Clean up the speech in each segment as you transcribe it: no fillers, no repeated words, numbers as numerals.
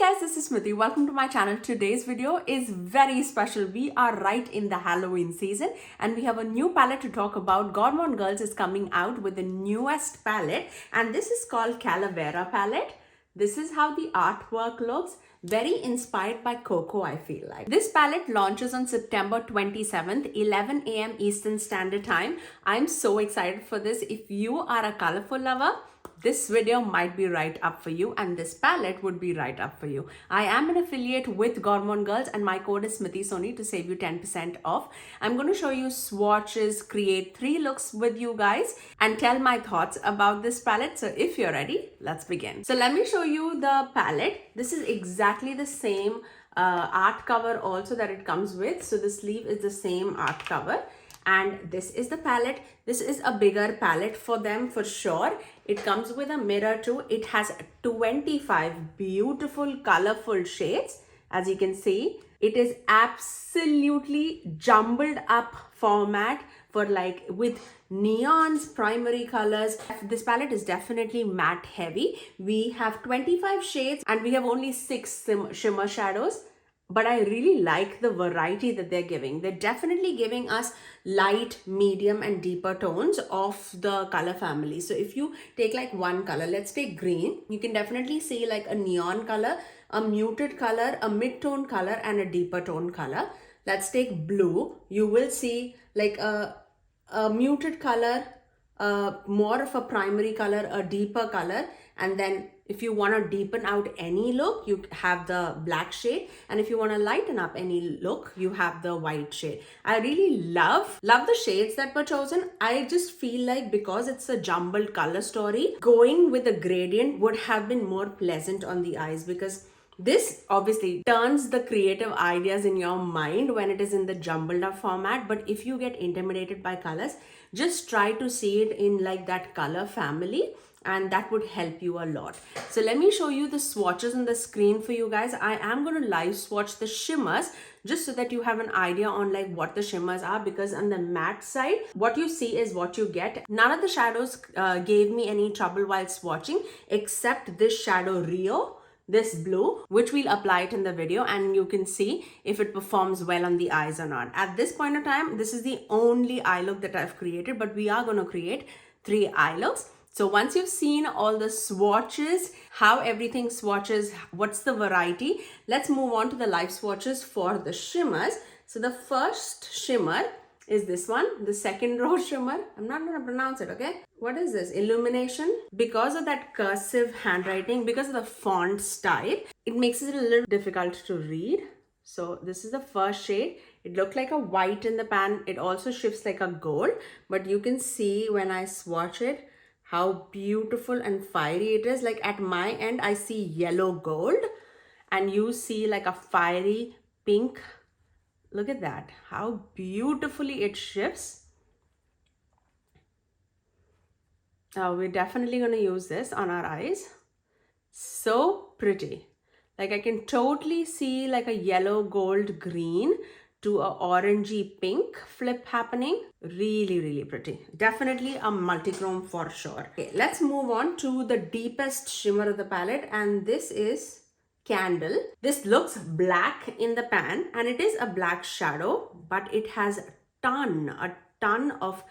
guys, this is Smithy. Welcome to my channel. Today's video is very special. We are right in the Halloween season and we have a new palette to talk about. Gourmande Girls is coming out with the newest palette and this is called Calavera palette. This is how the artwork looks. Very inspired by Coco, I feel like. This palette launches on September 27th, 11 a.m. Eastern Standard Time. I'm so excited for this. If you are a colorful lover, this video might be right up for you and this palette would be right up for you. I am an affiliate with Gourmande Girls and my code is Smithy Sony to save you 10% off. I'm going to show you swatches, create 3 looks with you guys and tell my thoughts about this palette. So if you're ready, let's begin. So let me show you the palette. This is exactly the same art cover also that it comes with. So the sleeve is the same art cover. And this is the palette. This is a bigger palette for them for sure. It comes with a mirror too. It has 25 beautiful colorful shades. As you can see, it is absolutely jumbled up format for like with neons, primary colors. This palette is definitely matte heavy. We have 25 shades and we have only 6 shimmer shadows. But I really like the variety that they're giving. They're definitely giving us light, medium and deeper tones of the color family. So if you take like one color, let's take green, you can definitely see like a neon color, a muted color, a mid-tone color and a deeper tone color. Let's take blue. You will see like a muted color, more of a primary color, a deeper color, and then if you want to deepen out any look, you have the black shade, and if you want to lighten up any look, you have the white shade. I really love the shades that were chosen. I just feel like because it's a jumbled color story, going with a gradient would have been more pleasant on the eyes, because this obviously turns the creative ideas in your mind when it is in the jumbled up format. But if you get intimidated by colors, just try to see it in like that color family and that would help you a lot. So let me show you the swatches on the screen for you guys. I am going to live swatch the shimmers just so that you have an idea on like what the shimmers are, because on the matte side, what you see is what you get. None of the shadows gave me any trouble while swatching except this shadow Rio, this blue, which we'll apply it in the video and you can see if it performs well on the eyes or not. At this point of time, this is the only eye look that I've created, but we are going to create 3 eye looks. So once you've seen all the swatches, how everything swatches, what's the variety, let's move on to the live swatches for the shimmers. So the first shimmer is this one, the second row shimmer. I'm not going to pronounce it, okay? What is this? Illumination. Because of that cursive handwriting, because of the font style, it makes it a little difficult to read. So this is the first shade. It looked like a white in the pan. It also shifts like a gold, but you can see when I swatch it, how beautiful and fiery it is. Like at my end, I see yellow gold and you see like a fiery pink. Look at that, how beautifully it shifts. We're definitely going to use this on our eyes. So pretty. Like I can totally see like a yellow, gold, green to a orangey pink flip happening. Really, really pretty. Definitely a multi-chrome for sure. Okay, let's move on to the deepest shimmer of the palette, and this is Candle. This looks black in the pan and it is a black shadow, but it has a ton of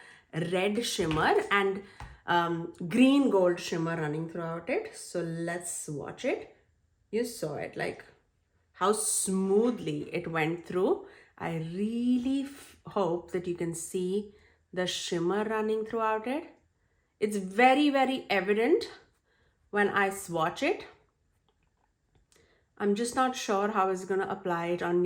red shimmer and green gold shimmer running throughout it. So let's watch it. You saw it, like how smoothly it went through. I really hope that you can see the shimmer running throughout it. It's very, very evident when I swatch it. I'm just not sure how it's going to apply it on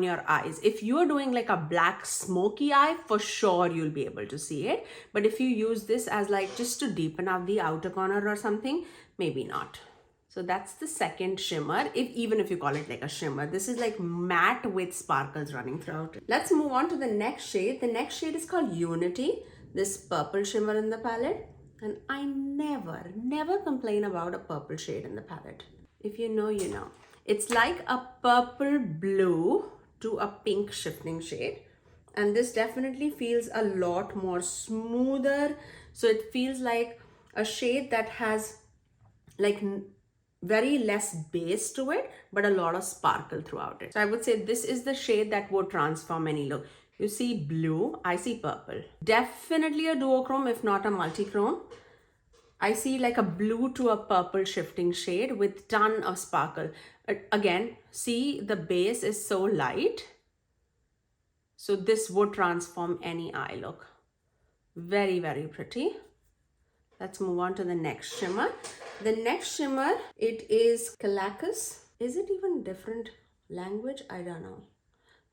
your eyes. If you are doing like a black smoky eye, for sure you'll be able to see it. But if you use this as like just to deepen out the outer corner or something, maybe not. So that's the second shimmer, even if you call it like a shimmer. This is like matte with sparkles running throughout it. Let's move on to the next shade. The next shade is called Unity, this purple shimmer in the palette. And I never complain about a purple shade in the palette. If you know, you know. It's like a purple blue to a pink shifting shade. And this definitely feels a lot more smoother. So it feels like a shade that has like very less base to it, but a lot of sparkle throughout it. So I would say this is the shade that would transform any look. You see blue, I see purple. Definitely a duochrome, if not a multichrome. I see like a blue to a purple shifting shade with ton of sparkle. Again, see the base is so light. So this would transform any eye look. Very, very pretty. Let's move on to the next shimmer. The next shimmer, it is Calaveras. Is it even different language? I don't know.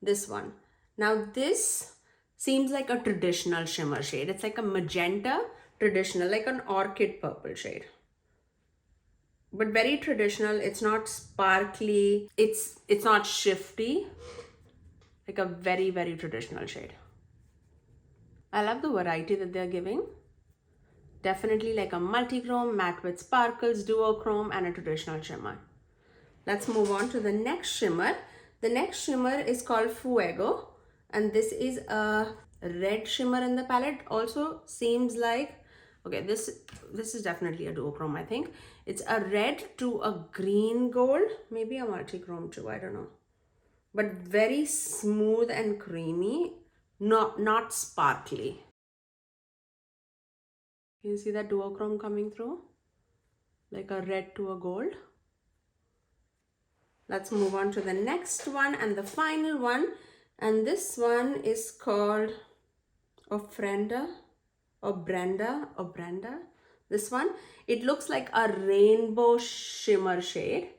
This one. Now this seems like a traditional shimmer shade. It's like a magenta traditional, like an orchid purple shade. But very traditional. It's not sparkly. It's not shifty. Like a very, very traditional shade. I love the variety that they're giving. Definitely like a multichrome, matte with sparkles, duochrome, and a traditional shimmer. Let's move on to the next shimmer. The next shimmer is called Fuego, and this is a red shimmer in the palette. Also seems like, okay, this is definitely a duochrome, I think. It's a red to a green gold, maybe a multichrome too, I don't know. But very smooth and creamy, not sparkly. You see that duochrome coming through? Like a red to a gold. Let's move on to the next one and the final one. And this one is called Ofrenda or Brenda. This one, it looks like a rainbow shimmer shade.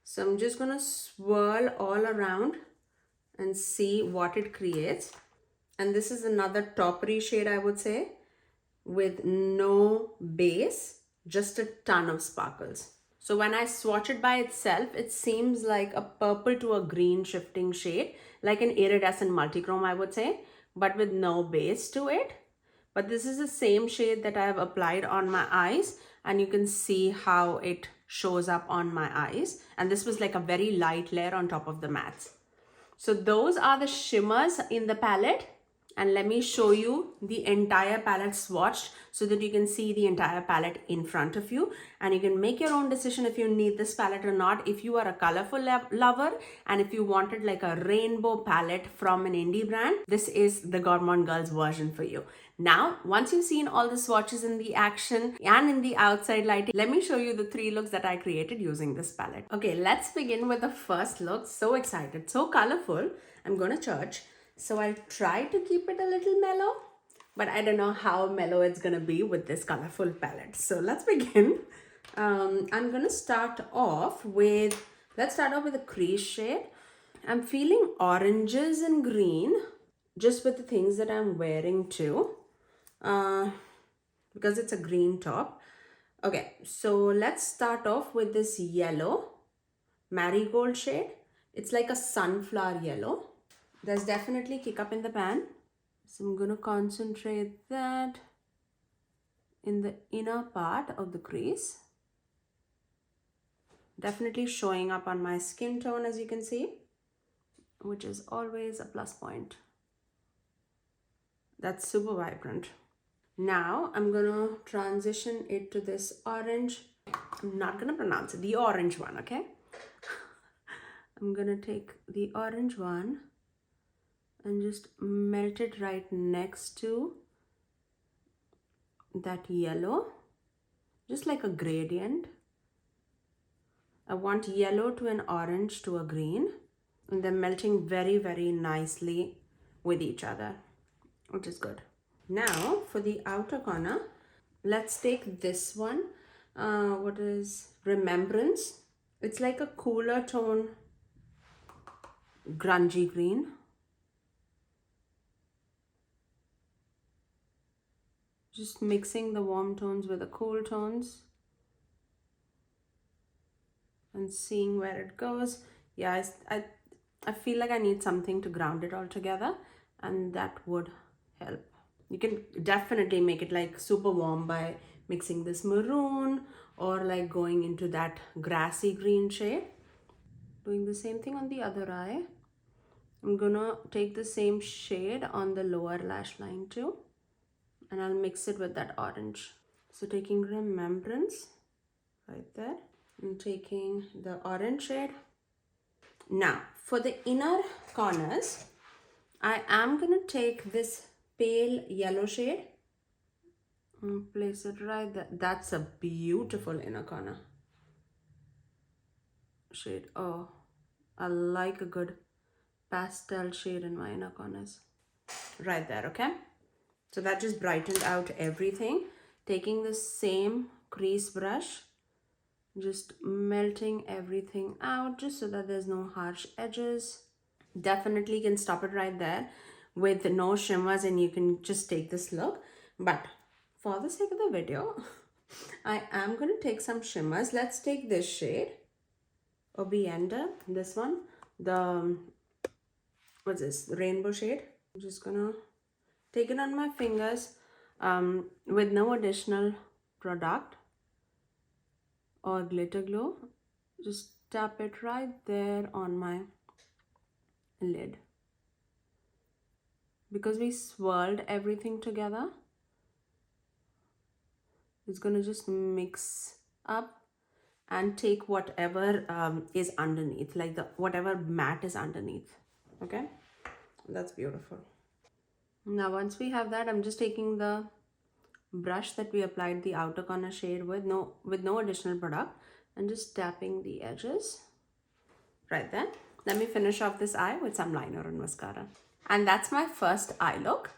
So I'm just gonna swirl all around and see what it creates. And this is another toppery shade, I would say, with no base, just a ton of sparkles. So when I swatch it by itself, it seems like a purple to a green shifting shade, like an iridescent multichrome, I would say, but with no base to it. But this is the same shade that I have applied on my eyes, and you can see how it shows up on my eyes. And this was like a very light layer on top of the mattes. So those are the shimmers in the palette. And let me show you the entire palette swatched so that you can see the entire palette in front of you. And you can make your own decision if you need this palette or not. If you are a colorful lover and if you wanted like a rainbow palette from an indie brand, this is the Gourmande Girls version for you. Now, once you've seen all the swatches in the action and in the outside lighting, let me show you the 3 looks that I created using this palette. Okay, let's begin with the first look. So excited, so colorful. I'm gonna church. So I'll try to keep it a little mellow, but I don't know how mellow it's gonna be with this colorful palette. So let's begin. I'm gonna start off with, let's start off with a crease shade. I'm feeling oranges and green just with the things that I'm wearing too, because it's a green top. Okay, so let's start off with this yellow marigold shade. It's like a sunflower yellow. There's definitely kick up in the pan. So I'm going to concentrate that in the inner part of the crease. Definitely showing up on my skin tone, as you can see, which is always a plus point. That's super vibrant. Now I'm going to transition it to this orange. I'm not going to pronounce it. The orange one, okay? I'm going to take the orange one and just melt it right next to that yellow, just like a gradient. I want yellow to an orange to a green, and they're melting very, very nicely with each other, which is good. Now for the outer corner, let's take this one. What is Remembrance? It's like a cooler tone, grungy green. Just mixing the warm tones with the cool tones and seeing where it goes. Yeah, I feel like I need something to ground it all together, and that would help. You can definitely make it like super warm by mixing this maroon or like going into that grassy green shade. Doing the same thing on the other eye. I'm gonna take the same shade on the lower lash line too, and I'll mix it with that orange. So taking Remembrance right there. I'm taking the orange shade. Now for the inner corners, I am gonna take this pale yellow shade and place it right there. That's a beautiful inner corner shade. Oh, I like a good pastel shade in my inner corners. Right there, okay? So that just brightened out everything. Taking the same crease brush, just melting everything out just so that there's no harsh edges. Definitely can stop it right there with no shimmers and you can just take this look. But for the sake of the video, I am going to take some shimmers. Let's take this shade, Obienda, this one, the, what's this, rainbow shade. I'm just gonna take it on my fingers with no additional product or glitter glue. Just tap it right there on my lid. Because we swirled everything together, it's gonna just mix up and take whatever is underneath, like the whatever matte is underneath. Okay, that's beautiful. Now once we have that, I'm just taking the brush that we applied the outer corner shade with no additional product and just tapping the edges right there. Let me finish off this eye with some liner and mascara. And that's my first eye look.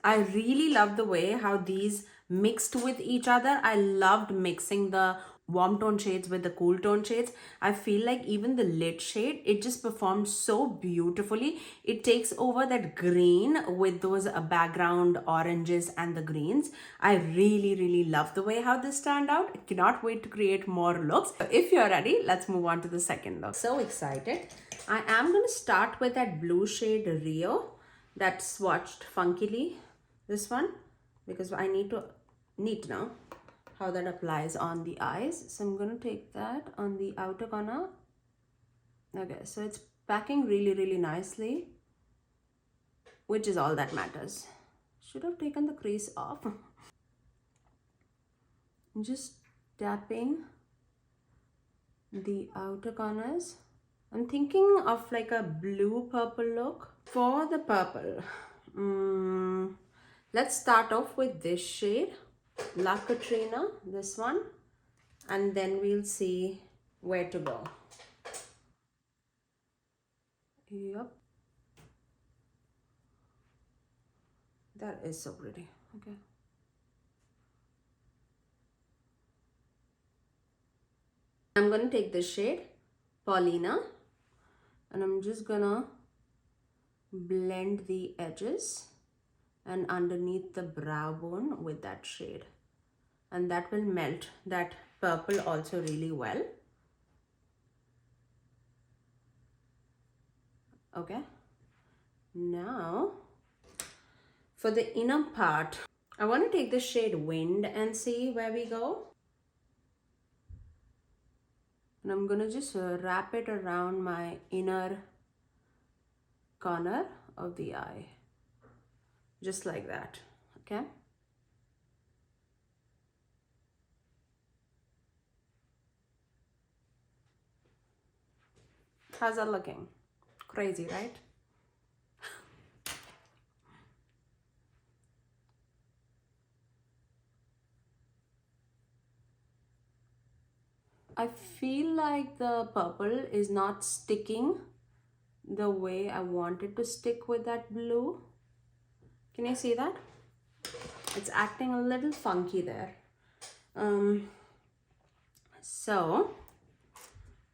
I really love the way how these mixed with each other. I loved mixing the warm tone shades with the cool tone shades. I feel like even the lid shade, it just performed so beautifully. It takes over that green with those background oranges and the greens. I really love the way how this turned out. I cannot wait to create more looks. So if you're ready, let's move on to the second look. So excited. I am going to start with that blue shade Rio that swatched funkily. This one, because I need to know how that applies on the eyes. So I'm going to take that on the outer corner. Okay, so it's packing really nicely, which is all that matters. Should have taken the crease off. Just tapping the outer corners. I'm thinking of like a blue purple look. For the purple, let's start off with this shade, La Katrina, this one, and then we'll see where to go. Yep. That is so pretty. Okay. I'm going to take this shade, Paulina, and I'm just going to blend the edges and underneath the brow bone with that shade. And that will melt that purple also really well. Okay. Now, for the inner part, I want to take the shade Wind and see where we go. And I'm going to just wrap it around my inner corner of the eye. Just like that. Okay. How's that looking? Crazy, right? I feel like the purple is not sticking the way I want it to stick with that blue. Can you see that? It's acting a little funky there. So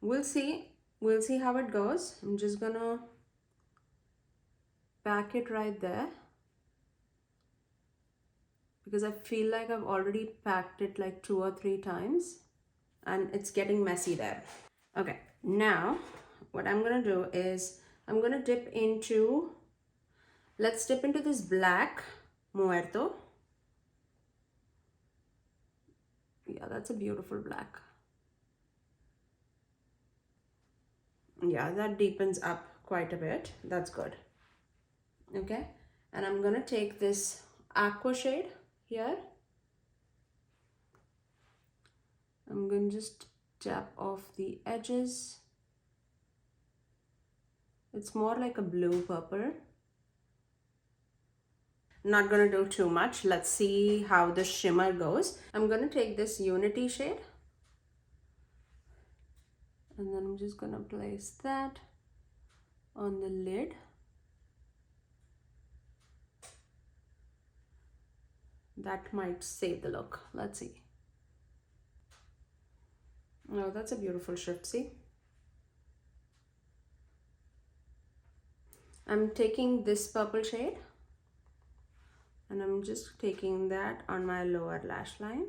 we'll see how it goes. I'm just gonna pack it right there because I feel like I've already packed it like 2 or 3 times and it's getting messy there. Okay, now what I'm gonna do is I'm gonna let's dip into this black Muerto. Yeah, that's a beautiful black. Yeah, that deepens up quite a bit. That's good. Okay, and I'm gonna take this aqua shade here I'm going to just tap off the edges. It's more like a blue purple. Not going to do too much. Let's see how the shimmer goes. I'm going to take this Unity shade. And then I'm just going to place that on the lid. That might save the look. Let's see. Oh, that's a beautiful shift, see? I'm taking this purple shade and I'm just taking that on my lower lash line.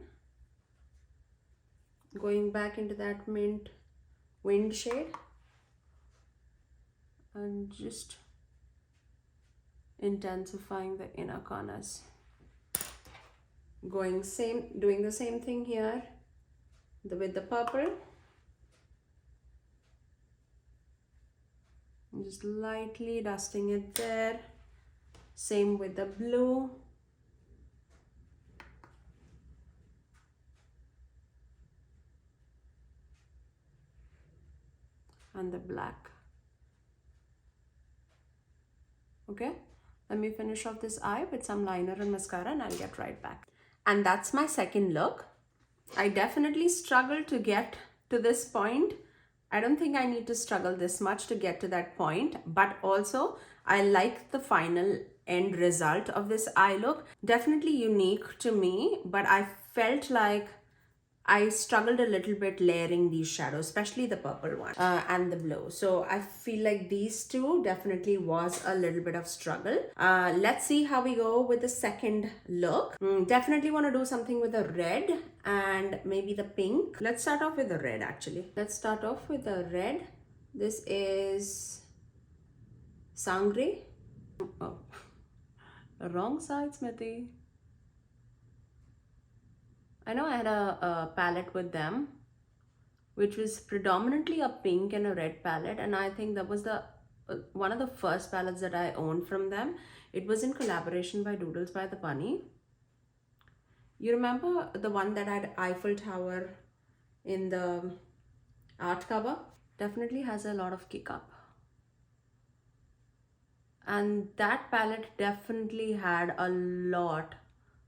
Going back into that mint wind shade and just intensifying the inner corners. Doing the same thing here with the purple. I'm just lightly dusting it there. Same with the blue. And the black. Okay, let me finish off this eye with some liner and mascara and I'll get right back. And that's my second look. I definitely struggled to get to this point. I don't think I need to struggle this much to get to that point, but also I like the final end result of this eye look. Definitely unique to me, but I felt like I struggled a little bit layering these shadows, especially the purple one and the blue. So I feel like these two definitely was a little bit of struggle. Let's see how we go with the second look. Definitely want to do something with the red and maybe the pink. Let's start off with the red actually. Let's start off with the red. This is sangre. Oh, wrong side, Smithy. I know I had a palette with them, which was predominantly a pink and a red palette, and I think that was the one of the first palettes that I owned from them. It was in collaboration by Doodles by the Bunny. You remember the one that had Eiffel Tower in the art cover? Definitely has a lot of kick up. And that palette definitely had a lot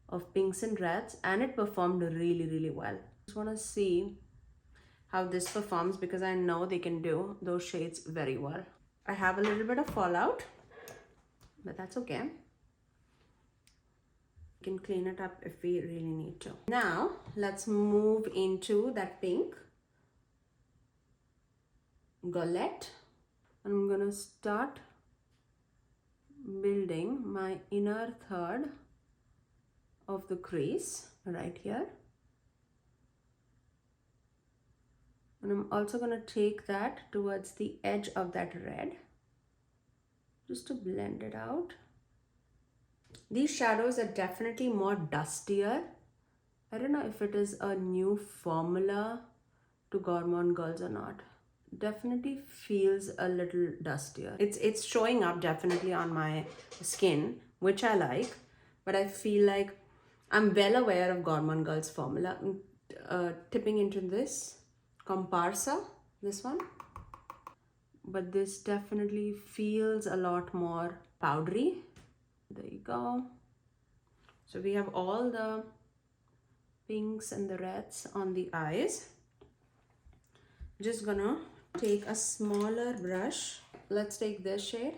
of pinks and reds and it performed really well. Just want to see how this performs because I know they can do those shades very well. I have a little bit of fallout, but that's okay. We can clean it up if we really need to. Now let's move into that pink Golette. I'm gonna start building my inner third of the crease right here, and I'm also going to take that towards the edge of that red just to blend it out. These shadows are definitely more dustier. I don't know if it is a new formula to Gourmande Girls or not. Definitely feels a little dustier. It's showing up definitely on my skin, which I like, but I feel like I'm well aware of Gourmande Girls formula. I'm tipping into this Comparsa, this one. But this definitely feels a lot more powdery. There you go. So we have all the pinks and the reds on the eyes. Just gonna take a smaller brush. Let's take this shade,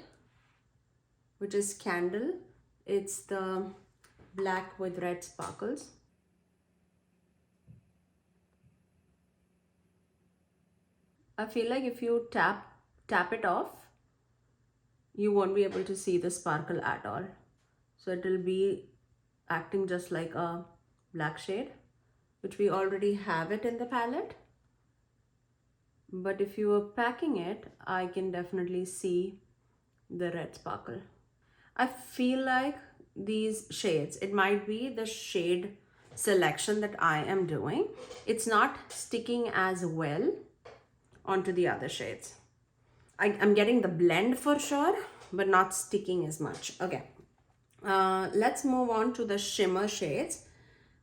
which is Candle. It's the black with red sparkles. I feel like if you tap it off, you won't be able to see the sparkle at all. So it will be acting just like a black shade, which we already have it in the palette. But if you are packing it, I can definitely see the red sparkle. I feel like these shades, it might be the shade selection that I am doing, it's not sticking as well onto the other shades. I'm getting the blend for sure, but not sticking as much. Okay, let's move on to the shimmer shades.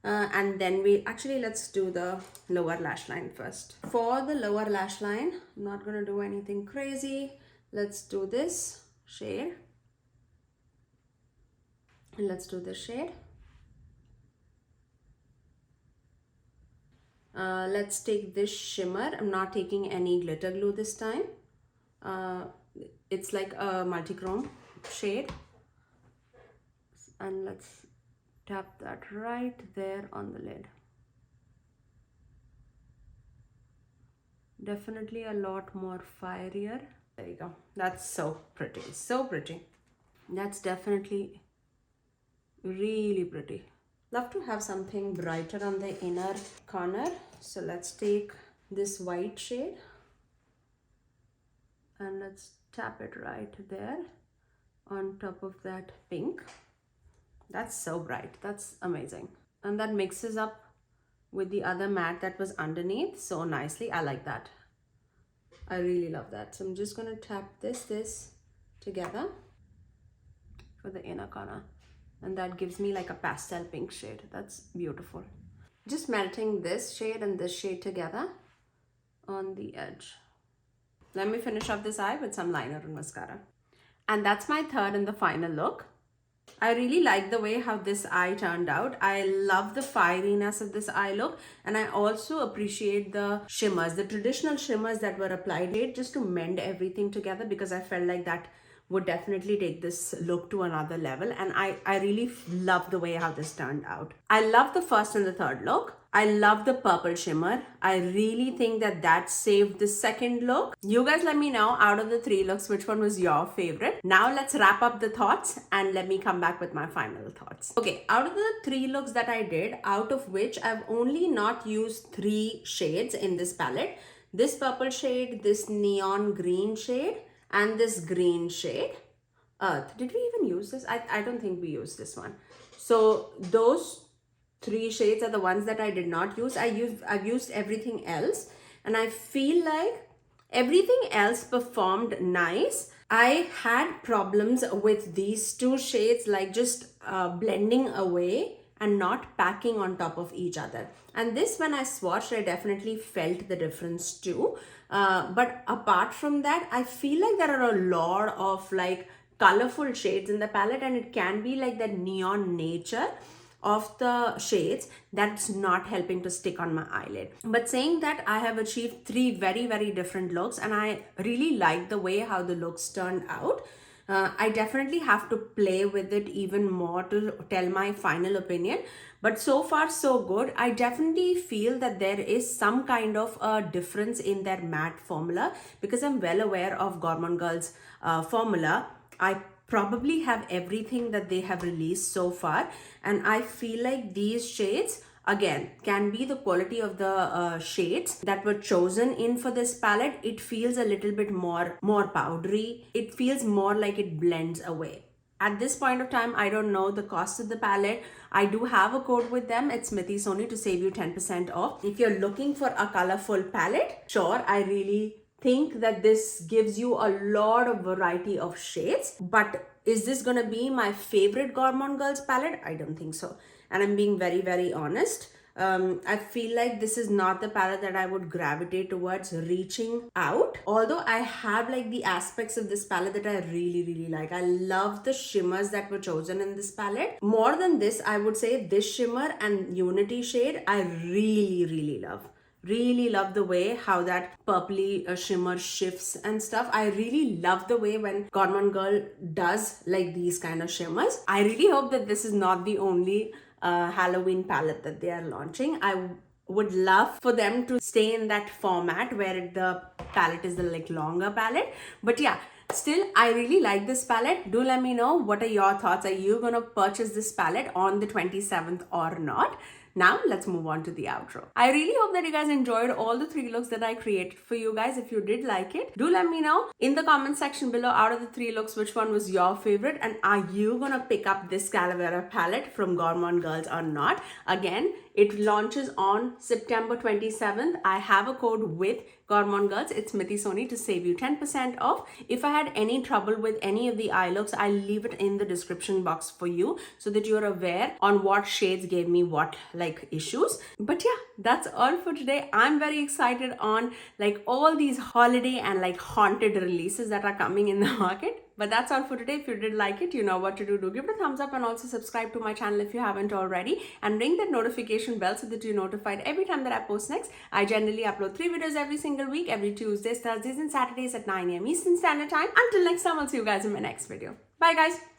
And then let's do the lower lash line first. For the lower lash line, I'm not gonna do anything crazy. Let's do this shade. And let's do this shade. Let's take this shimmer. I'm not taking any glitter glue this time. It's like a multi-chrome shade. And let's tap that right there on the lid. Definitely a lot more fierier. There you go. That's so pretty. So pretty. That's definitely really pretty. Love to have something brighter on the inner corner. So let's take this white shade and let's tap it right there on top of that pink. That's so bright. That's amazing. And that mixes up with the other matte that was underneath so nicely. I like that. I really love that. So I'm just going to tap this together for the inner corner. And that gives me like a pastel pink shade. That's beautiful. Just melting this shade and this shade together on the edge. Let me finish off this eye with some liner and mascara. And that's my third and the final look. I really like the way how this eye turned out. I love the fieriness of this eye look, and I also appreciate the shimmers, the traditional shimmers that were applied here just to mend everything together, because I felt like that would definitely take this look to another level, and I really love the way how this turned out. I love the first and the third look. I love the purple shimmer. I really think that saved the second look. You guys let me know out of the three looks which one was your favorite. Now let's wrap up the thoughts and let me come back with my final thoughts. Okay, out of the three looks that I did, out of which I've only not used 3 shades in this palette. This purple shade, this neon green shade, and this green shade. Earth. Did we even use this? I don't think we used this one. So those 3 shades are the ones that I did not use. I've used everything else, and I feel like everything else performed nice. I had problems with these 2 shades, like just blending away and not packing on top of each other. And this, when I swatched, I definitely felt the difference too. But apart from that, I feel like there are a lot of like colorful shades in the palette, and it can be like that neon nature of the shades that's not helping to stick on my eyelid. But saying that, I have achieved 3 very, very different looks, and I really like the way how the looks turned out. I definitely have to play with it even more to tell my final opinion, but so far so good. I definitely feel that there is some kind of a difference in their matte formula, because I'm well aware of Gourmande Girls formula. I probably have everything that they have released so far, and I feel like these shades again can be the quality of the shades that were chosen in for this palette. It feels a little bit more powdery. It feels more like it blends away. At this point of time, I don't know the cost of the palette. I do have a code with them. It's Smithy Sony to save you 10% off. If you're looking for a colorful palette, sure, I really think that this gives you a lot of variety of shades. But is this gonna be my favorite Gourmande Girls palette? I don't think so. And I'm being very, very honest. I feel like this is not the palette that I would gravitate towards reaching out. Although I have like the aspects of this palette that I really, really like. I love the shimmers that were chosen in this palette. More than this, I would say this shimmer and Unity shade, I really, really love. Really love the way how that purpley shimmer shifts and stuff. I really love the way when Gourmande Girl does like these kind of shimmers. I really hope that this is not the only Halloween palette that they are launching. I would love for them to stay in that format where the palette is the like longer palette. But yeah, still, I really like this palette. Do let me know what are your thoughts. Are you gonna purchase this palette on the 27th or not? Now let's move on to the outro. I really hope that you guys enjoyed all the 3 looks that I created for you guys. If you did like it, do let me know in the comment section below out of the 3 looks which one was your favorite, and are you gonna pick up this Calavera palette from Gourmande Girls or not? Again, It launches on September 27th. I have a code with Gourmande Girls. It's Smithy Sony to save you 10% off. If I had any trouble with any of the eye looks, I'll leave it in the description box for you so that you're aware on what shades gave me what like issues. But yeah, that's all for today. I'm very excited on like all these holiday and like haunted releases that are coming in the market. But that's all for today. If you did like it, you know what to do. Do give it a thumbs up and also subscribe to my channel if you haven't already. And ring that notification bell so that you're notified every time that I post next. I generally upload 3 videos every single week, every Tuesdays, Thursdays, and Saturdays at 9 a.m. Eastern Standard Time. Until next time, I'll see you guys in my next video. Bye guys.